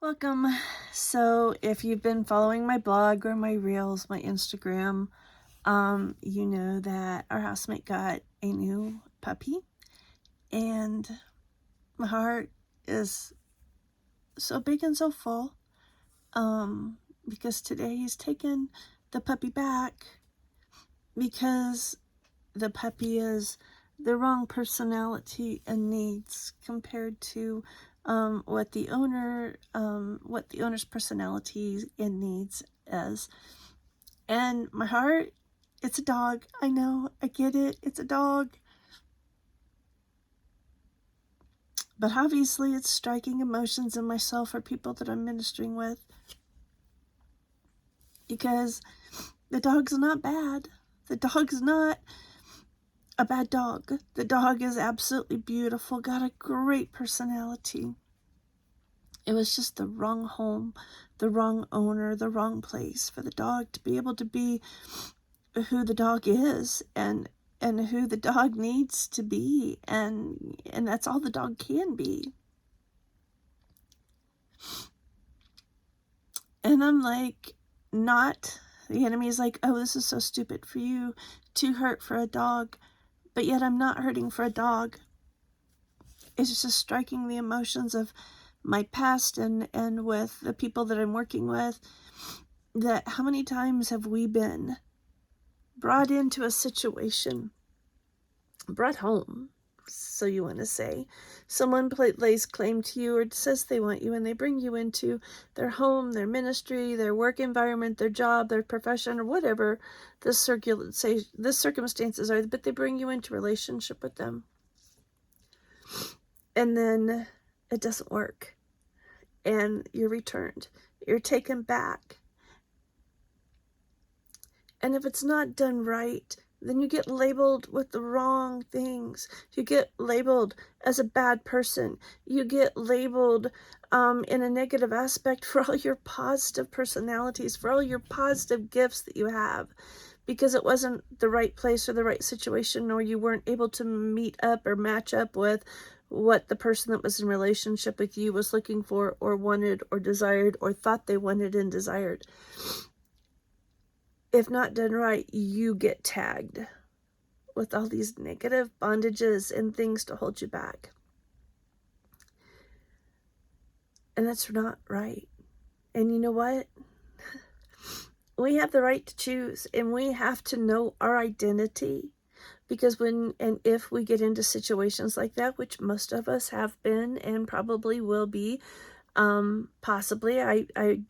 Welcome. So if you've been following my blog or my reels, my Instagram, you know that our housemate got a new puppy, and my heart is so big and so full, because today he's taken the puppy back because the puppy is the wrong personality and needs compared to what the owner's personality and needs is. And my heart, it's a dog. I know, I get it. It's a dog. But obviously it's striking emotions in myself or people that I'm ministering with, because the dog's not bad. The dog's not a bad dog. The dog is absolutely beautiful, got a great personality. It was just the wrong home, the wrong owner, the wrong place for the dog to be able to be who the dog is and who the dog needs to be, and that's all the dog can be. And I'm like, not, the enemy is like, oh, this is so stupid for you to hurt for a dog, but yet I'm not hurting for a dog. It's just striking the emotions of my past and with the people that I'm working with, that how many times have we been brought into a situation, brought home, so you want to say, someone lays claim to you or says they want you, and they bring you into their home, their ministry, their work environment, their job, their profession, or whatever the circumstances are, but they bring you into relationship with them, and then it doesn't work, and you're returned, you're taken back. And if it's not done right, then you get labeled with the wrong things. You get labeled as a bad person. You get labeled in a negative aspect for all your positive personalities, for all your positive gifts that you have, because it wasn't the right place or the right situation, or you weren't able to meet up or match up with what the person that was in relationship with you was looking for or wanted or desired or thought they wanted and desired. If not done right, you get tagged with all these negative bondages and things to hold you back. And that's not right. And you know what? We have the right to choose, and we have to know our identity, because when and if we get into situations like that, which most of us have been and probably will be, possibly, I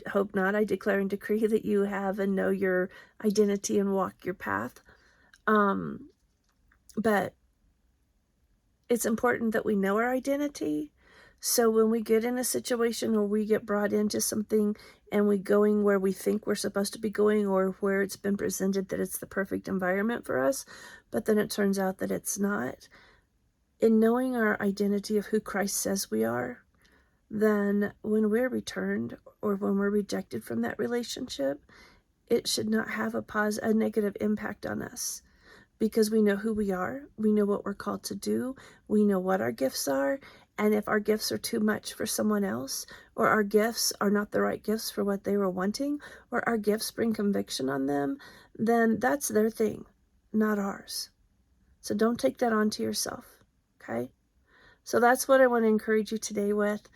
hope not, I declare and decree that you have and know your identity and walk your path. But it's important that we know our identity. So when we get in a situation or we get brought into something and we going where we think we're supposed to be going, or where it's been presented that it's the perfect environment for us, but then it turns out that it's not, in knowing our identity of who Christ says we are, then when we're returned or when we're rejected from that relationship, it should not have a negative impact on us, because we know who we are, we know what we're called to do, we know what our gifts are, and if our gifts are too much for someone else, or our gifts are not the right gifts for what they were wanting, or our gifts bring conviction on them, then that's their thing, not ours. So don't take that onto yourself, okay? So that's what I want to encourage you today with,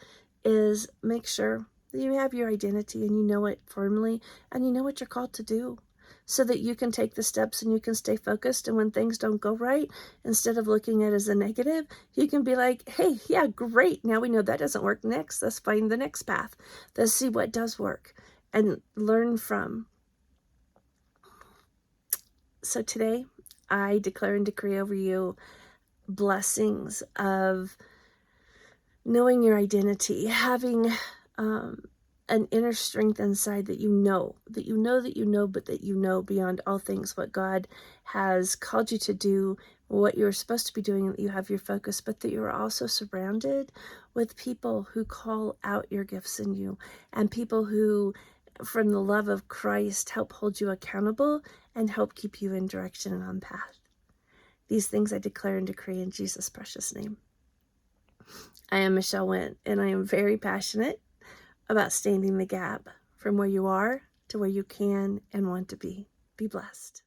is make sure that you have your identity and you know it firmly, and you know what you're called to do, so that you can take the steps and you can stay focused. And when things don't go right, instead of looking at it as a negative, you can be like, hey, yeah, great. Now we know that doesn't work. Next, let's find the next path. Let's see what does work and learn from. So today, I declare and decree over you blessings of knowing your identity, having an inner strength inside that you know, but that you know beyond all things what God has called you to do, what you're supposed to be doing, that you have your focus, but that you're also surrounded with people who call out your gifts in you, and people who, from the love of Christ, help hold you accountable and help keep you in direction and on path. These things I declare and decree in Jesus' precious name. I am Michelle Went, and I am very passionate about standing the gap from where you are to where you can and want to be. Be blessed.